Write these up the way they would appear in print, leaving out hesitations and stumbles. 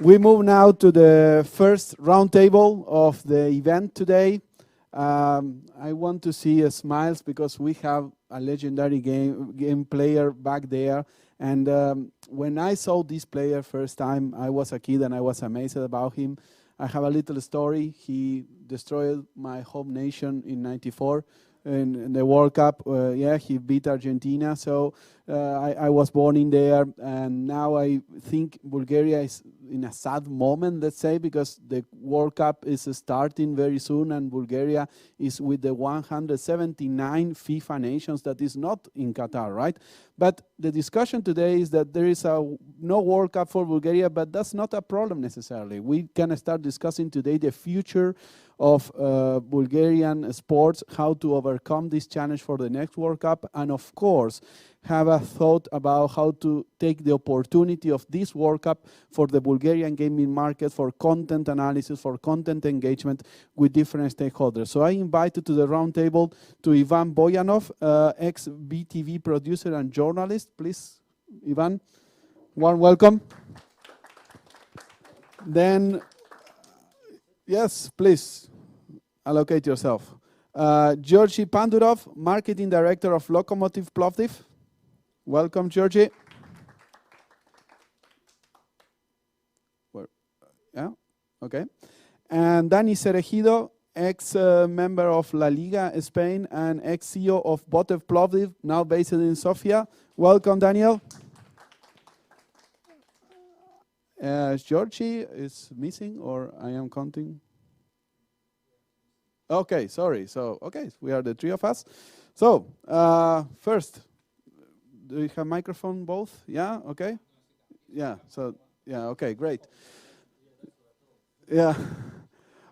We move now to the first roundtable of the event today. I want to see smiles because we have a legendary game player back there. And when I saw this player first time, I was a kid and I was amazed about him. I have a little story. He destroyed my home nation in '94 in the World Cup. Yeah, he beat Argentina. So I was born in there, and now I think Bulgaria is in a sad moment, let's say, because the World Cup is starting very soon, and Bulgaria is with the 179 FIFA nations that is not in Qatar, right? But the discussion today is that there is no World Cup for Bulgaria, but that's not a problem necessarily. We can start discussing today the future of Bulgarian sports, how to overcome this challenge for the next World Cup, and of course, have a thought about how to take the opportunity of this World Cup for the Bulgarian gaming market, for content analysis, for content engagement with different stakeholders. So I invited to the roundtable to Ivan Boyanov, ex-BTV producer and journalist. Please, Ivan, warm welcome. Then, yes, please, allocate yourself. Georgy Pandurov, marketing director of Lokomotiv Plovdiv. Welcome, Georgie. Yeah, okay. And Dani Cerejido, ex-member of La Liga Spain and ex-CEO of Botev Plovdiv, now based in Sofia. Welcome, Daniel. Georgie is missing, or I am counting? Okay, sorry. So, okay, we are the three of us. So, first, do you have microphone both? Yeah, okay. Yeah, so, yeah, okay, great. Yeah.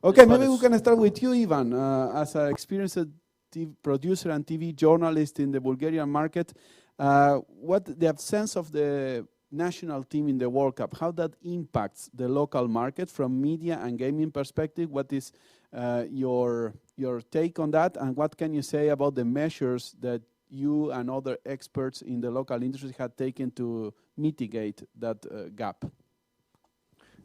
Okay, maybe we can start with you, Ivan, as an experienced TV producer and TV journalist in the Bulgarian market. What the absence of the national team in the World Cup, how that impacts the local market from media and gaming perspective? What is your take on that, and what can you say about the measures that you and other experts in the local industry had taken to mitigate that gap?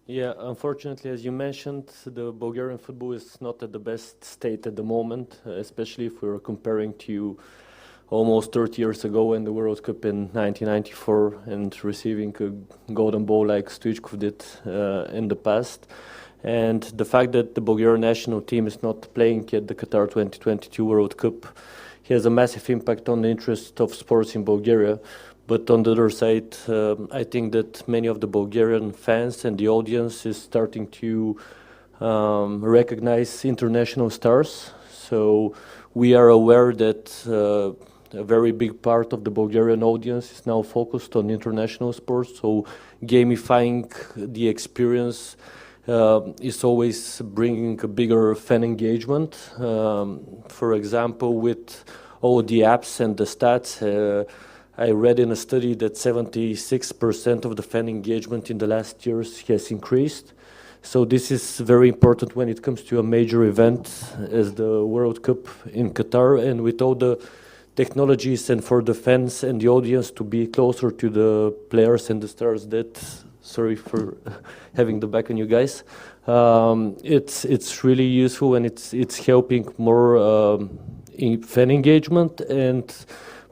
Yeah, unfortunately, as you mentioned, the Bulgarian football is not at the best state at the moment, especially if we're comparing to almost 30 years ago in the World Cup in 1994 and receiving a golden ball like Stoichkov did in the past. And the fact that the Bulgarian national team is not playing at the Qatar 2022 World Cup has a massive impact on the interest of sports in Bulgaria. But on the other side, I think that many of the Bulgarian fans and the audience is starting to recognize international stars. So we are aware that a very big part of the Bulgarian audience is now focused on international sports. So gamifying the experience is always bringing a bigger fan engagement. For example, with all the apps and the stats, I read in a study that 76% of the fan engagement in the last years has increased. So this is very important when it comes to a major event as the World Cup in Qatar, and with all the technologies and for the fans and the audience to be closer to the players and the stars that, sorry for having the back on you guys, it's really useful, and it's helping more fan engagement and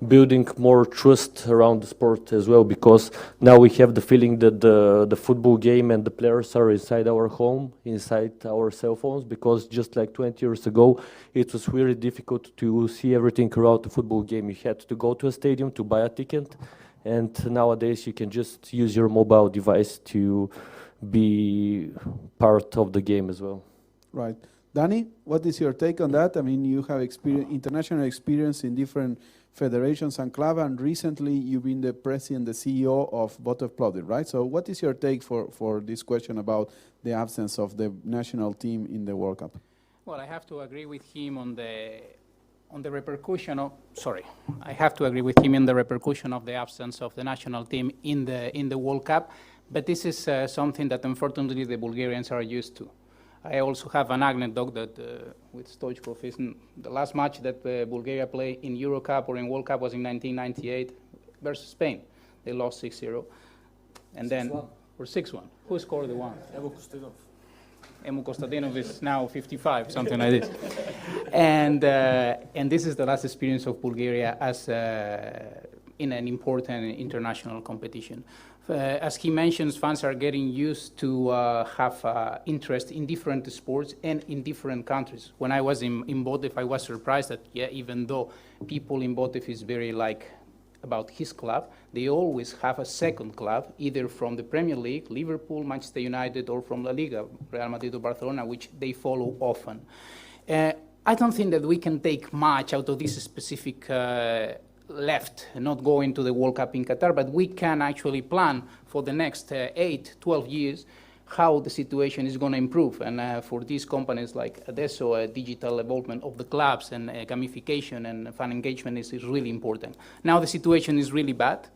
building more trust around the sport as well, because now we have the feeling that the football game and the players are inside our home, inside our cell phones, because just like 20 years ago, it was really difficult to see everything around the football game. You had to go to a stadium to buy a ticket, and nowadays you can just use your mobile device to be part of the game as well. Right. Dani, what is your take on that? I mean, you have international experience in different federations and clubs, and recently you've been the president, the CEO of Botev Plovdiv, right? So what is your take for this question about the absence of the national team in the World Cup? Well, I have to agree with him on the repercussion of, I have to agree with him in the repercussion of the absence of the national team in the World Cup, but this is something that unfortunately the Bulgarians are used to. I also have an anecdote that with Stoichkov, the last match that Bulgaria played in Euro Cup or in World Cup was in 1998 versus Spain. They lost 6-0. And then or 6-1. Who scored the one? Emu Kostadinov is now 55, something like this. And this is the last experience of Bulgaria as in an important international competition. As he mentions, fans are getting used to have interest in different sports and in different countries. When I was in Botev, I was surprised that, yeah, even though people in Botev is very about his club, they always have a second club, either from the Premier League, Liverpool, Manchester United, or from La Liga, Real Madrid or Barcelona, which they follow often. I don't think that we can take much out of this specific left, not going to the World Cup in Qatar, but we can actually plan for the next 8, 12 years how the situation is going to improve. And for these companies like Adesso, digital involvement of the clubs and gamification and fan engagement is really important. Now the situation is really bad.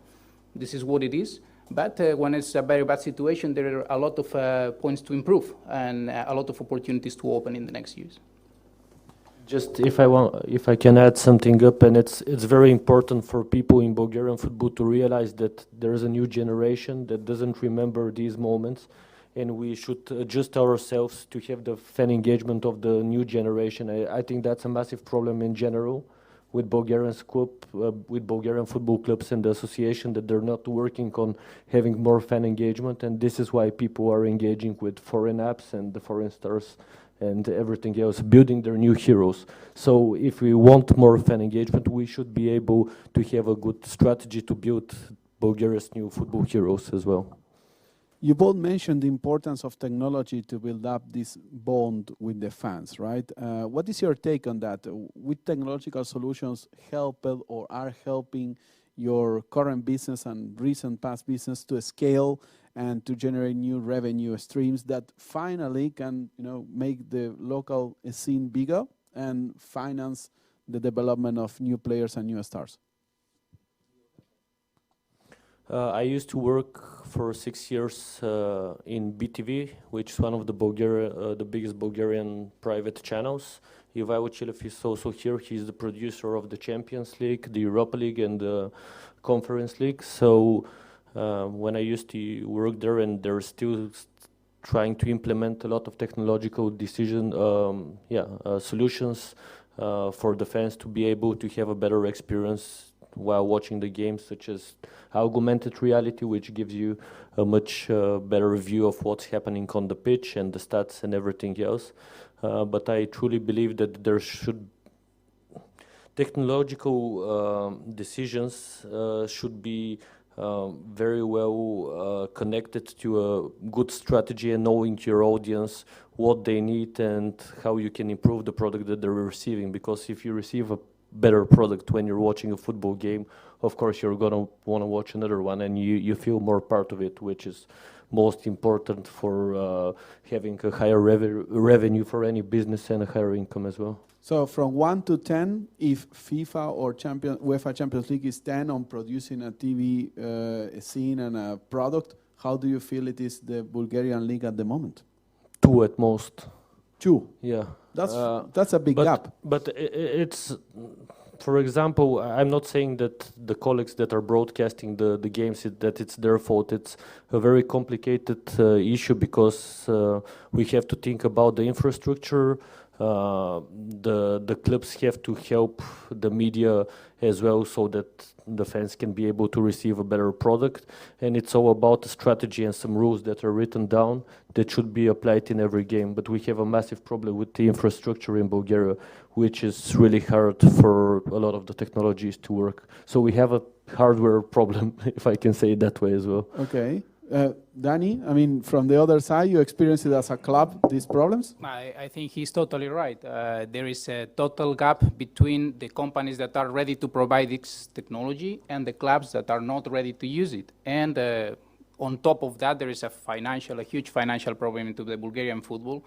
This is what it is. But when it's a very bad situation, there are a lot of points to improve and a lot of opportunities to open in the next years. Just if I can add something up, and it's very important for people in Bulgarian football to realize that there is a new generation that doesn't remember these moments, and we should adjust ourselves to have the fan engagement of the new generation. I think that's a massive problem in general with Bulgarian football clubs and the association, that they're not working on having more fan engagement, and this is why people are engaging with foreign apps and the foreign stars and everything else, building their new heroes. So if we want more fan engagement, we should be able to have a good strategy to build Bulgaria's new football heroes as well. You both mentioned the importance of technology to build up this bond with the fans, right? What is your take on that? Which technological solutions help or are helping your current business and recent past business to scale and to generate new revenue streams that finally can, make the local scene bigger and finance the development of new players and new stars? I used to work for 6 years in BTV, which is one of the biggest Bulgarian private channels. Ivailo Chilev is also here. He's the producer of the Champions League, the Europa League, and the Conference League. So when I used to work there, and they're still trying to implement a lot of technological solutions for the fans to be able to have a better experience while watching the games, such as augmented reality, which gives you a much better view of what's happening on the pitch and the stats and everything else. But I truly believe that there should technological decisions should be very well connected to a good strategy and knowing your audience, what they need and how you can improve the product that they're receiving. Because if you receive a better product when you're watching a football game, of course you're going to want to watch another one, and you feel more part of it, which is most important for having a higher revenue for any business and a higher income as well. So from 1 to 10, if FIFA or UEFA Champions League is 10 on producing a TV scene and a product, how do you feel it is the Bulgarian league at the moment? 2 at most. 2? Yeah. That's a big gap. But it's, for example, I'm not saying that the colleagues that are broadcasting the games, that it's their fault. It's a very complicated issue because we have to think about the infrastructure. The clubs have to help the media as well, so that the fans can be able to receive a better product. And it's all about the strategy and some rules that are written down that should be applied in every game. But we have a massive problem with the infrastructure in Bulgaria, which is really hard for a lot of the technologies to work. So we have a hardware problem, if I can say it that way as well. Okay. Danny, I mean, from the other side, you experienced it as a club, these problems? I think he's totally right. There is a total gap between the companies that are ready to provide this technology and the clubs that are not ready to use it. And on top of that, there is a huge financial problem into the Bulgarian football.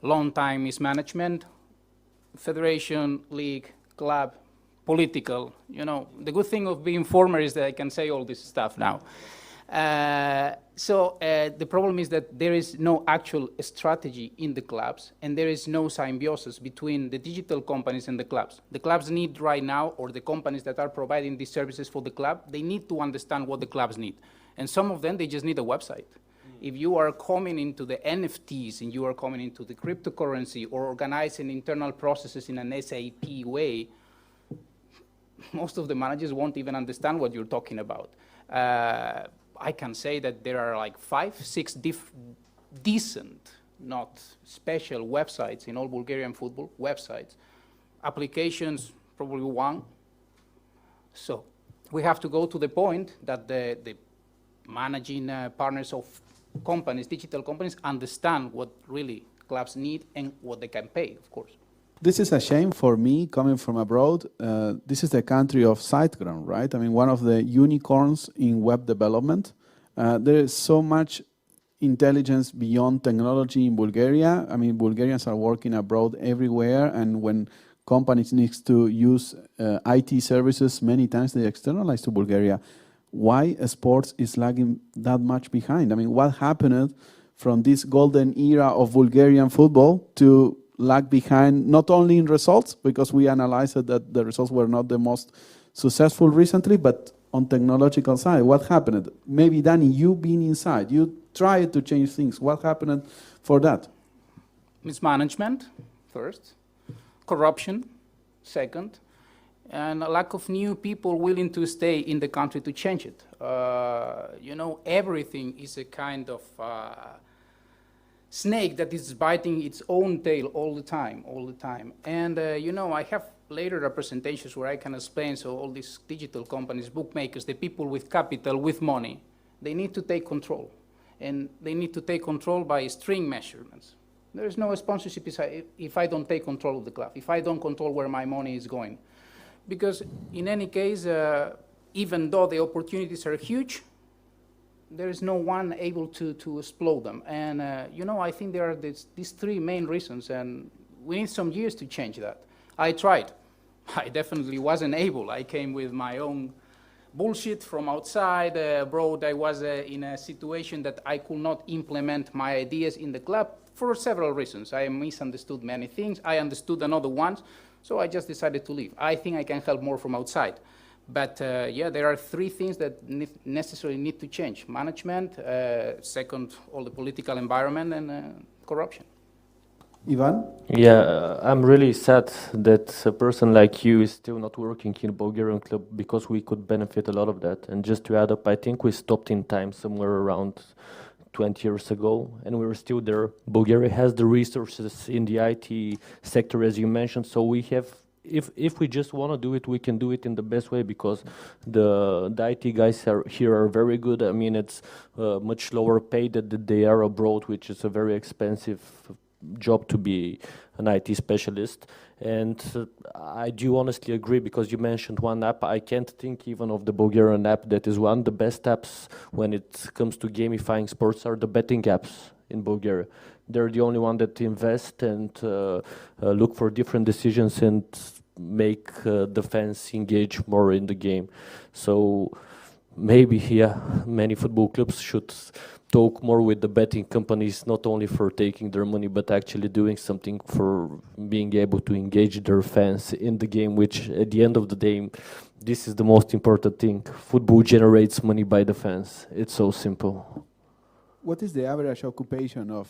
Long time mismanagement, federation, league, club, political. The good thing of being former is that I can say all this stuff now. So the problem is that there is no actual strategy in the clubs, and there is no symbiosis between the digital companies and the clubs. The clubs need right now, or the companies that are providing these services for the club, they need to understand what the clubs need. And some of them, they just need a website. if you are coming into the NFTs and you are coming into the cryptocurrency or organizing internal processes in an SAP way, most of the managers won't even understand what you're talking about. I can say that there are like 5, 6 decent, not special websites in all Bulgarian football, websites. Applications, probably 1. So we have to go to the point that the managing partners of companies, digital companies, understand what really clubs need and what they can pay, of course. This is a shame for me, coming from abroad. This is the country of SiteGround, right? I mean, one of the unicorns in web development. There is so much intelligence beyond technology in Bulgaria. I mean, Bulgarians are working abroad everywhere, and when companies need to use IT services, many times they externalize to Bulgaria. Why sports is lagging that much behind? I mean, what happened from this golden era of Bulgarian football to lag behind, not only in results, because we analyzed that the results were not the most successful recently, but on technological side? What happened? Maybe, Danny, you being inside, you tried to change things. What happened for that? Mismanagement, first. Corruption, second. And a lack of new people willing to stay in the country to change it. You know, everything is a kind of snake that is biting its own tail all the time. And, you know, I have later representations where I can explain, so all these digital companies, bookmakers, the people with capital, with money, they need to take control. And they need to take control by string measurements. There is no sponsorship if I don't take control of the club, if I don't control where my money is going. Because in any case, even though the opportunities are huge, there is no one able to explode them. And, you know, I think there are these 3 main reasons, and we need some years to change that. I tried. I definitely wasn't able. I came with my own bullshit from outside. Abroad, I was in a situation that I could not implement my ideas in the club for several reasons. I misunderstood many things. I understood another ones. So I just decided to leave. I think I can help more from outside. But yeah, there are 3 things that necessarily need to change. Management, second, all the political environment, and corruption. Ivan? Yeah, I'm really sad that a person like you is still not working in a Bulgarian club, because we could benefit a lot of that. And just to add up, I think we stopped in time somewhere around 20 years ago, and we were still there. Bulgaria has the resources in the IT sector, as you mentioned, so we have, if we just want to do it, we can do it in the best way, because the IT guys here are very good. I mean, it's much lower paid than they are abroad, which is a very expensive job to be an IT specialist. And I do honestly agree, because you mentioned one app. I can't think even of the Bulgarian app that is one of the best apps when it comes to gamifying sports are the betting apps in Bulgaria. They're the only one that invest and look for different decisions and make the fans engage more in the game. So maybe, yeah, many football clubs should talk more with the betting companies, not only for taking their money, but actually doing something for being able to engage their fans in the game, which at the end of the day, this is the most important thing. Football generates money by the fans. It's so simple. What is the average occupation of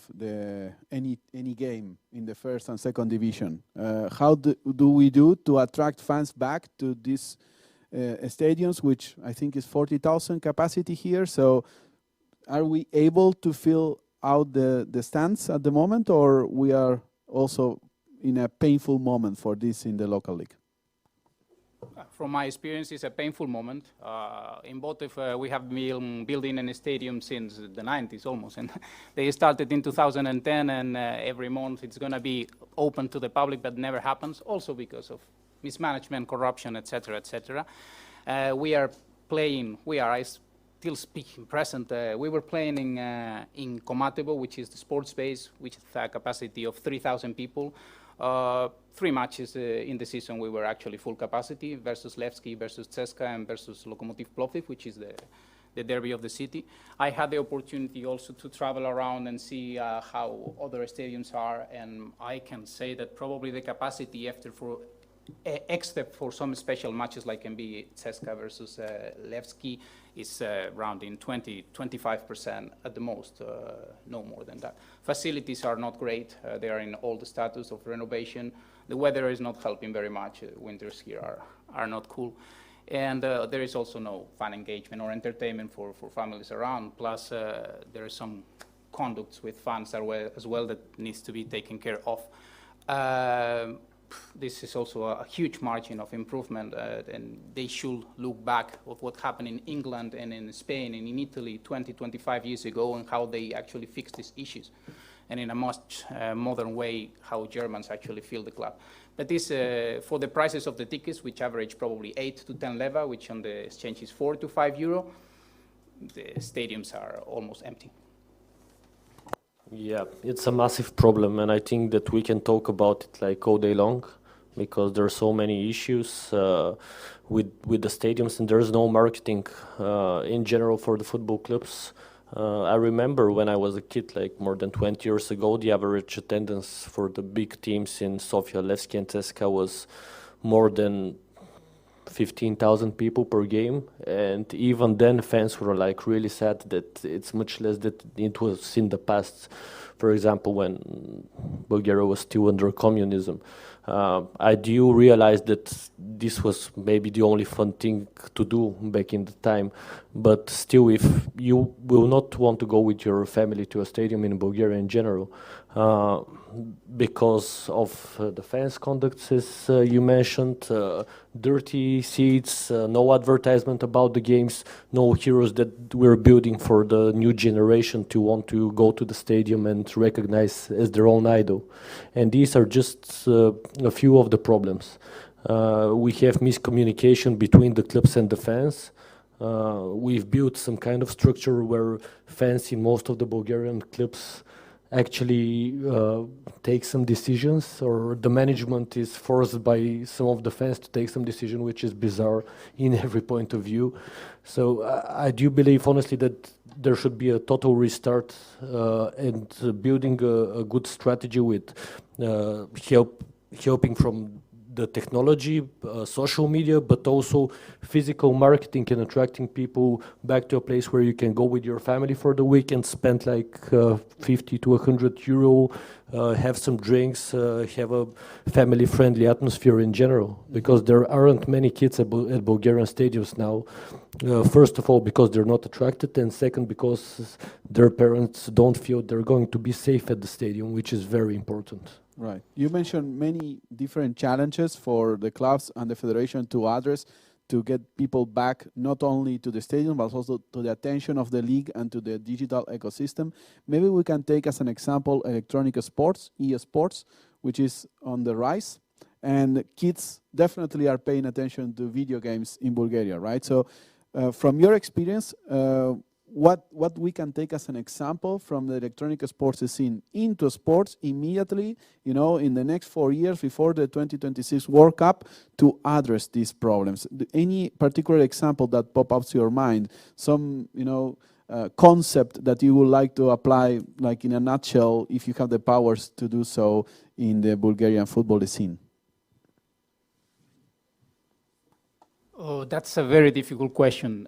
any game in the first and second division? How do we do to attract fans back to these stadiums, which I think is 40,000 capacity here? So are we able to fill out the stands at the moment, or we are also in a painful moment for this in the local league? From my experience, it's a painful moment. In Botev, we have been building a stadium since the 90s almost, and they started in 2010, and every month it's going to be open to the public, but never happens, also because of mismanagement, corruption, etc., etc. I still speaking present, we were playing in Komatevo, which is the sports space, which has a capacity of 3,000 people. 3 matches in the season we were actually full capacity, versus Levski, versus Ceska, and versus Lokomotiv Plovdiv, which is the derby of the city. I had the opportunity also to travel around and see how other stadiums are, and I can say that probably the capacity after for except for some special matches like can be CSKA versus Levski, is around in 25% at the most, no more than that. Facilities are not great. They are in all the status of renovation. The weather is not helping very much. Winters here are not cool. And there is also no fan engagement or entertainment for families around. Plus, there are some conducts with fans as well that needs to be taken care of. This is also a huge margin of improvement, and they should look back of what happened in England and in Spain and in Italy 20, 25 years ago and how they actually fixed these issues. And in a much modern way, how Germans actually feel the club. But this, for the prices of the tickets, which average probably 8 to 10 leva, which on the exchange is 4 to 5 euro, the stadiums are almost empty. Yeah, it's a massive problem, and I think that we can talk about it like all day long, because there are so many issues with the stadiums, and there's no marketing in general for the football clubs. I remember when I was a kid, like more than 20 years ago, the average attendance for the big teams in Sofia, Levski, and CSKA was more than 15,000 people per game, and even then fans were like really sad that it's much less than it was in the past. For example, when Bulgaria was still under communism. I do realize that this was maybe the only fun thing to do back in the time, but still, if you will not want to go with your family to a stadium in Bulgaria in general, because of the fans' conduct, as you mentioned, dirty seats, no advertisement about the games, no heroes that we're building for the new generation to want to go to the stadium and recognize as their own idol. And these are just a few of the problems. We have miscommunication between the clubs and the fans. We've built some kind of structure where fans in most of the Bulgarian clubs actually take some decisions, or the management is forced by some of the fans to take some decision, which is bizarre in every point of view. So I do believe honestly that there should be a total restart and building a good strategy with helping from the technology, social media, but also physical marketing and attracting people back to a place where you can go with your family for the weekend, spend like 50 to 100 euro, have some drinks, have a family-friendly atmosphere in general, because there aren't many kids at Bulgarian stadiums now. First of all, because they're not attracted, and second, because their parents don't feel they're going to be safe at the stadium, which is very important. Right. You mentioned many different challenges for the clubs and the federation to address to get people back not only to the stadium but also to the attention of the league and to the digital ecosystem. Maybe we can take as an example electronic sports, e-sports, which is on the rise. And kids definitely are paying attention to video games in Bulgaria, right? So from your experience, what we can take as an example from the electronic sports scene into sports immediately, in the next 4 years before the 2026 World Cup to address these problems? Any particular example that pop up to your mind? Some, concept that you would like to apply, like in a nutshell, if you have the powers to do so in the Bulgarian football scene? Oh, that's a very difficult question,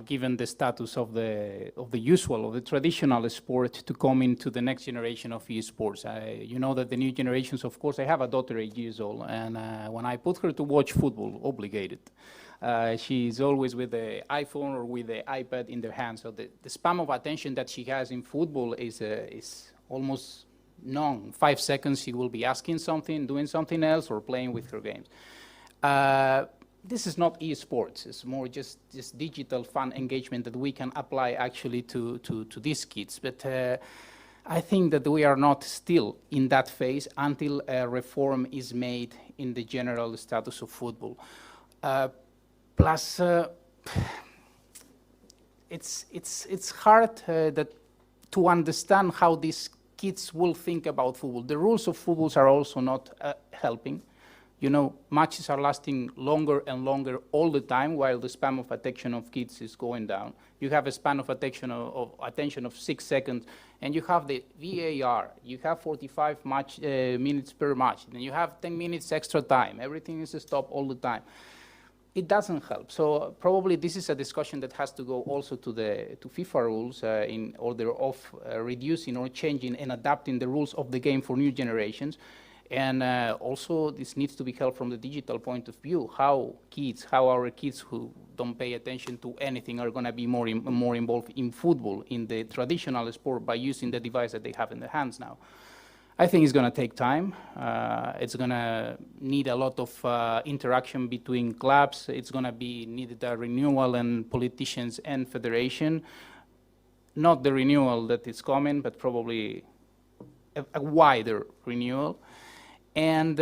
given the status of the traditional sport to come into the next generation of esports. You know that the new generations, of course, I have a daughter 8 years old, and when I put her to watch football, obligated, she's always with the iPhone or with the iPad in their hand. So the span of attention that she has in football is almost none. 5 seconds, she will be asking something, doing something else, or playing with her games. This is not esports. It's more just digital fun engagement that we can apply actually to these kids. But I think that we are not still in that phase until a reform is made in the general status of football. Plus, it's hard to understand how these kids will think about football. The rules of football are also not helping. matches are lasting longer and longer all the time, while the span of attention of kids is going down. You have a span of attention of 6 seconds, and you have the VAR. You have 45 minutes per match, and you have 10 minutes extra time. Everything is stopped all the time. It doesn't help. So probably this is a discussion that has to go also to FIFA rules in order of reducing or changing and adapting the rules of the game for new generations. And also this needs to be held from the digital point of view, how our kids who don't pay attention to anything are going to be more involved in football, in the traditional sport, by using the device that they have in their hands now. I think it's going to take time. It's going to need a lot of interaction between clubs. It's going to be needed a renewal and politicians and federation. Not the renewal that is coming, but probably a wider renewal. And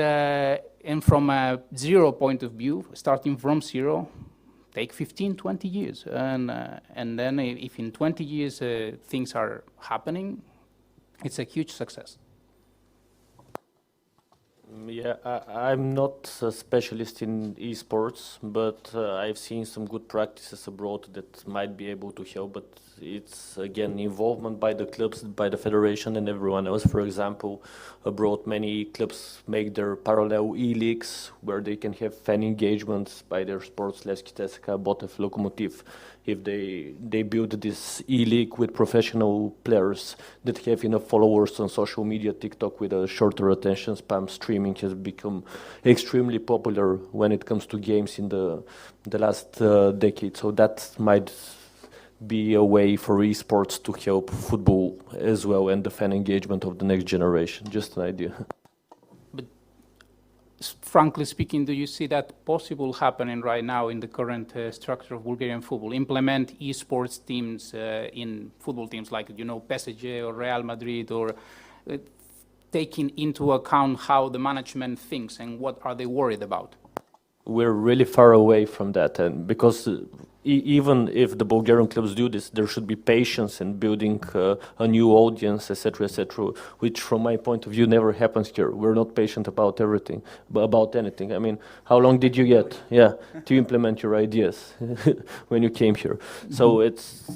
from a zero point of view, starting from zero, take 15, 20 years. And then if in 20 years things are happening, it's a huge success. Yeah, I'm not a specialist in esports, but I've seen some good practices abroad that might be able to help, but it's again involvement by the clubs, by the federation and everyone else. For example, abroad many clubs make their parallel e-leagues where they can have fan engagements by their sports, Levski Teska, Botev, Lokomotiv. If they build this e-league with professional players that have enough followers on social media, TikTok with a shorter attention span, streaming has become extremely popular when it comes to games in the last decade. So that might be a way for esports to help football as well and the fan engagement of the next generation. Just an idea. But frankly speaking, do you see that possible happening right now in the current structure of Bulgarian football? Implement esports teams in football teams like, PSG or Real Madrid, or taking into account how the management thinks and what are they worried about? We're really far away from that, and because even if the Bulgarian clubs do this, there should be patience in building a new audience, etc., which from my point of view never happens here. We're not patient about everything, about anything. I mean, how long did you get, to implement your ideas when you came here? So it's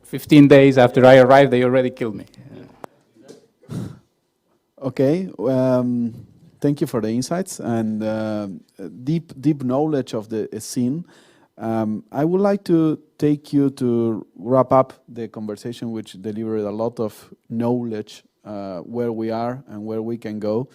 15 days after I arrived, they already killed me. Okay. Thank you for the insights and deep knowledge of the scene. I would like to take you to wrap up the conversation, which delivered a lot of knowledge where we are and where we can go.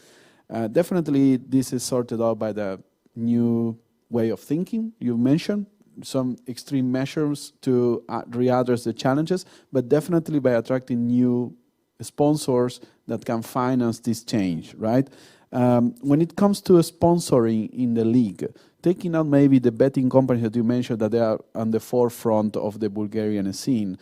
Definitely, this is sorted out by the new way of thinking you mentioned, some extreme measures to readdress the challenges, but definitely by attracting new sponsors that can finance this change, right? When it comes to sponsoring in the league, taking out maybe the betting companies that you mentioned that they are on the forefront of the Bulgarian scene,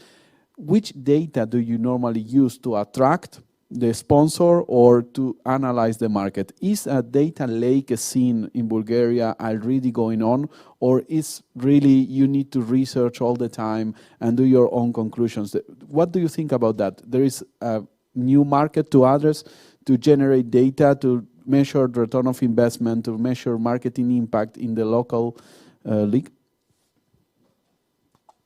which data do you normally use to attract the sponsor or to analyze the market? Is a data lake scene in Bulgaria already going on, or is really you need to research all the time and do your own conclusions? What do you think about that? There is a new market to address, to generate data, to measure the return of investment, to measure marketing impact in the local league?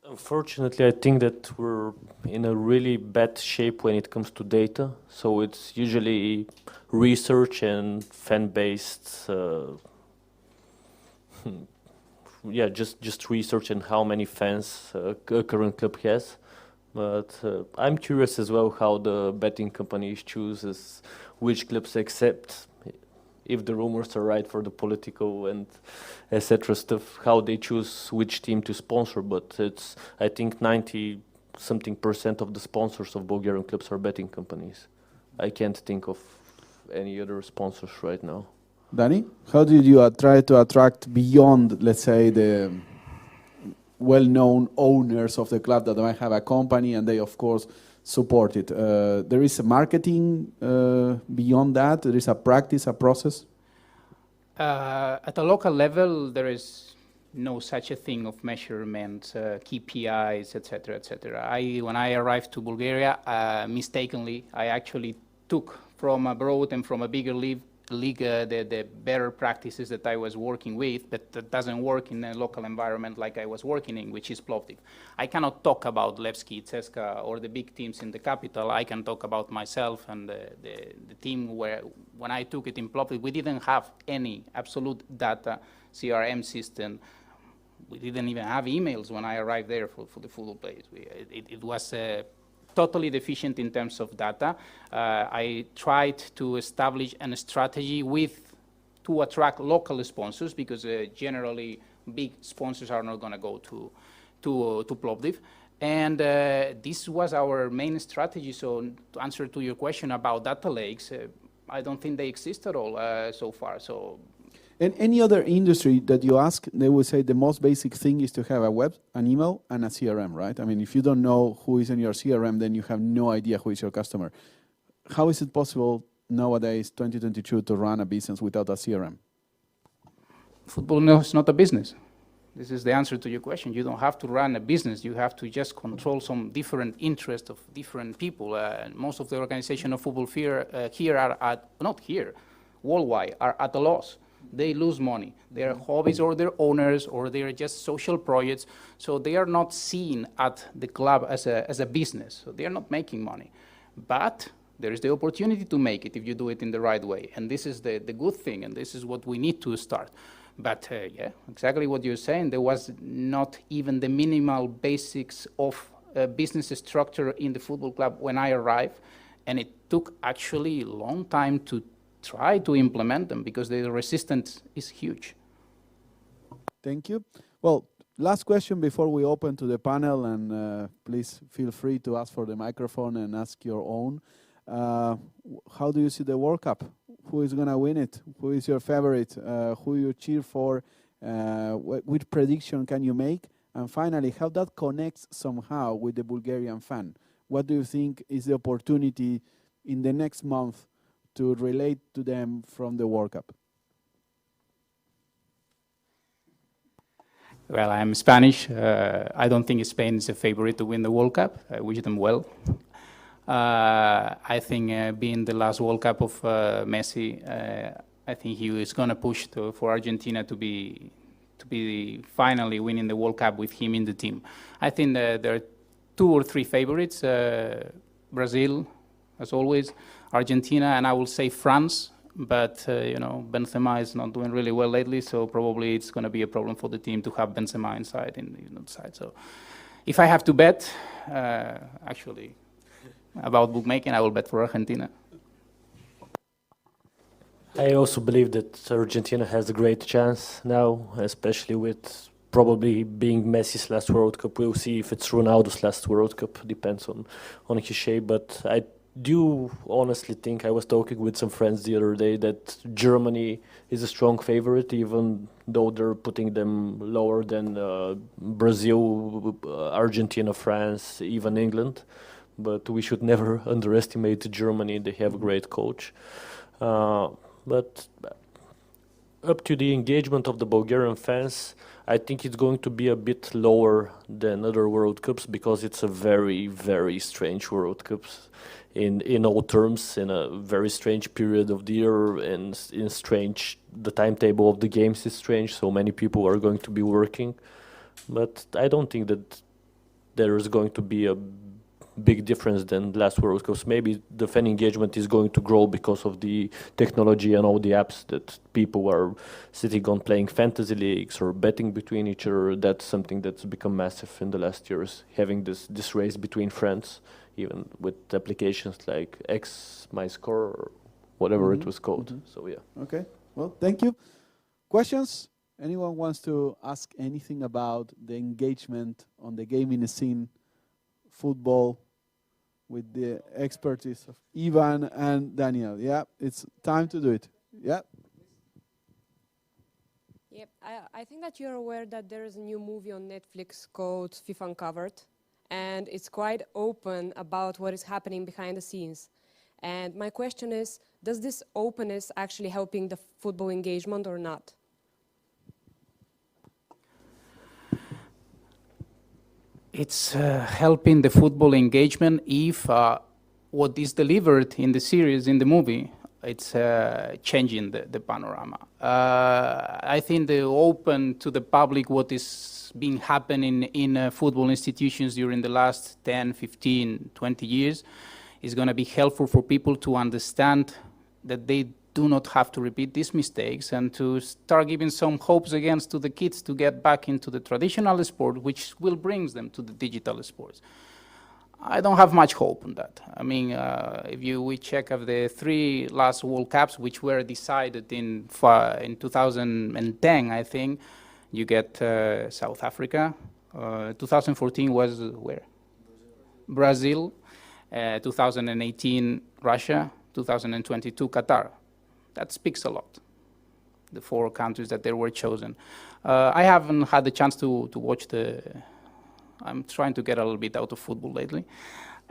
Unfortunately, I think that we're in a really bad shape when it comes to data. So it's usually research and fan-based, just research and how many fans a current club has. But I'm curious as well how the betting companies chooses which clubs accept, if the rumors are right for the political and etc. stuff, how they choose which team to sponsor. But it's, I think 90-something% of the sponsors of Bulgarian clubs are betting companies. I can't think of any other sponsors right now. Danny, how did you try to attract beyond, let's say, the well-known owners of the club that might have a company and they, of course, support it? There is a marketing beyond that? There is a practice, a process? At a local level, there is no such a thing of measurement, KPIs, etc., etc. When I arrived to Bulgaria, mistakenly, I actually took from abroad and from a bigger league league, the better practices that I was working with, but that doesn't work in a local environment like I was working in, which is Plovdiv. I cannot talk about Levski, CSKA, or the big teams in the capital. I can talk about myself and the team where, when I took it in Plovdiv, we didn't have any absolute data CRM system. We didn't even have emails when I arrived there for the football players. It was totally deficient in terms of data. I tried to establish a strategy to attract local sponsors, because generally big sponsors are not going to go to Plovdiv. And this was our main strategy. So to answer to your question about data lakes, I don't think they exist at all so far. So. In any other industry that you ask, they will say the most basic thing is to have a web, an email, and a CRM, right? I mean, if you don't know who is in your CRM, then you have no idea who is your customer. How is it possible nowadays, 2022, to run a business without a CRM? Football is not a business. This is the answer to your question. You don't have to run a business. You have to just control some different interests of different people. Most of the organization of football here are not here, worldwide, are at a loss. They lose money. They're hobbies, or they're owners, or they're just social projects. So they are not seen at the club as a business. So they are not making money. But there is the opportunity to make it if you do it in the right way. And this is the good thing, and this is what we need to start. But yeah, exactly what you're saying. There was not even the minimal basics of a business structure in the football club when I arrived. And it took actually a long time to try to implement them, because the resistance is huge. Thank you. Well, last question before we open to the panel, and please feel free to ask for the microphone and ask your own. How do you see the World Cup? Who is going to win it? Who is your favorite? Who you cheer for? Which prediction can you make? And finally, how that connects somehow with the Bulgarian fan? What do you think is the opportunity in the next month to relate to them from the World Cup? Well, I'm Spanish. I don't think Spain is a favorite to win the World Cup. I wish them well. I think being the last World Cup of Messi, I think he is going to push for Argentina to be finally winning the World Cup with him in the team. I think there are 2 or 3 favorites: Brazil, as always, Argentina, and I will say France. But you know, Benzema is not doing really well lately, so probably it's going to be a problem for the team to have Benzema inside in the side. So, if I have to bet, actually, about bookmaking, I will bet for Argentina. I also believe that Argentina has a great chance now, especially with probably being Messi's last World Cup. We'll see if it's Ronaldo's last World Cup. Depends on his shape. But I do honestly think, I was talking with some friends the other day, that Germany is a strong favorite, even though they're putting them lower than Brazil, Argentina, France, even England. But we should never underestimate Germany. They have a great coach. But up to the engagement of the Bulgarian fans, I think it's going to be a bit lower than other World Cups, because it's a very, very strange World Cups in all terms, in a very strange period of the year, and in strange, the timetable of the games is strange, so many people are going to be working. But I don't think that there is going to be a big difference than last World Cups. Maybe the fan engagement is going to grow because of the technology and all the apps that people are sitting on, playing fantasy leagues or betting between each other. That's something that's become massive in the last years, having this race between friends, even with applications like X My Score or whatever it was called. So yeah. Okay. Well, thank you. Questions? Anyone wants to ask anything about the engagement on the gaming scene, football, with the expertise of Ivan and Daniel? Yeah, it's time to do it. Yeah. Yep, I think that you're aware that there is a new movie on Netflix called FIFA Uncovered, and it's quite open about what is happening behind the scenes. And my question is, does this openness actually helping the football engagement or not? It's helping the football engagement if what is delivered in the series, in the movie, it's changing the panorama. I think they're open to the public what is being happening in football institutions during the last 10, 15, 20 years is going to be helpful for people to understand that they do not have to repeat these mistakes and to start giving some hopes again to the kids to get back into the traditional sport, which will bring them to the digital sports. I don't have much hope on that. I mean, if we check of the 3 last World Cups, which were decided in 2010, I think, you get South Africa. 2014 was where? Brazil. 2018, Russia. 2022, Qatar. That speaks a lot, the 4 countries that they were chosen. I haven't had the chance to watch I'm trying to get a little bit out of football lately,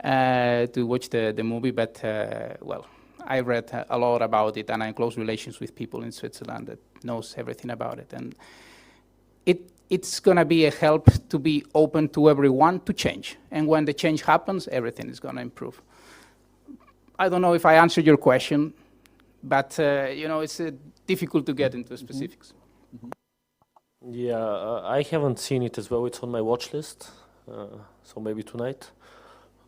to watch the movie, but, well, I read a lot about it, and I'm in close relations with people in Switzerland that knows everything about it. And it's going to be a help to be open to everyone to change. And when the change happens, everything is going to improve. I don't know if I answered your question, but, it's difficult to get into specifics. Yeah, I haven't seen it as well. It's on my watch list, so maybe tonight.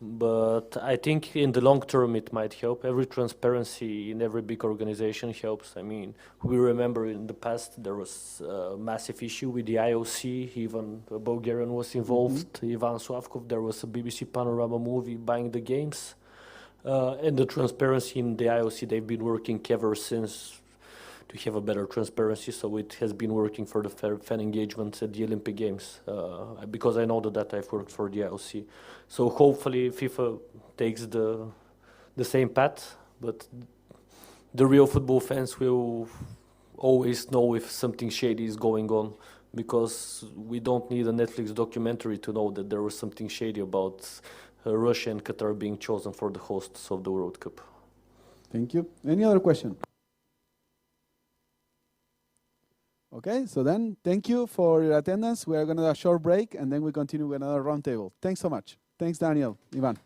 But I think in the long term it might help. Every transparency in every big organization helps. I mean, we remember in the past there was a massive issue with the IOC. Even a Bulgarian was involved. Ivan Slavkov, there was a BBC Panorama movie buying the games. And the transparency in the IOC, they've been working ever since to have a better transparency, so it has been working for the fan engagement at the Olympic Games, because I know that I've worked for the IOC. So hopefully FIFA takes the same path, but the real football fans will always know if something shady is going on, because we don't need a Netflix documentary to know that there was something shady about Russia and Qatar being chosen for the hosts of the World Cup. Thank you. Any other question? Okay, so then thank you for your attendance. We are going to do a short break, and then we continue with another roundtable. Thanks so much. Thanks, Daniel, Ivan.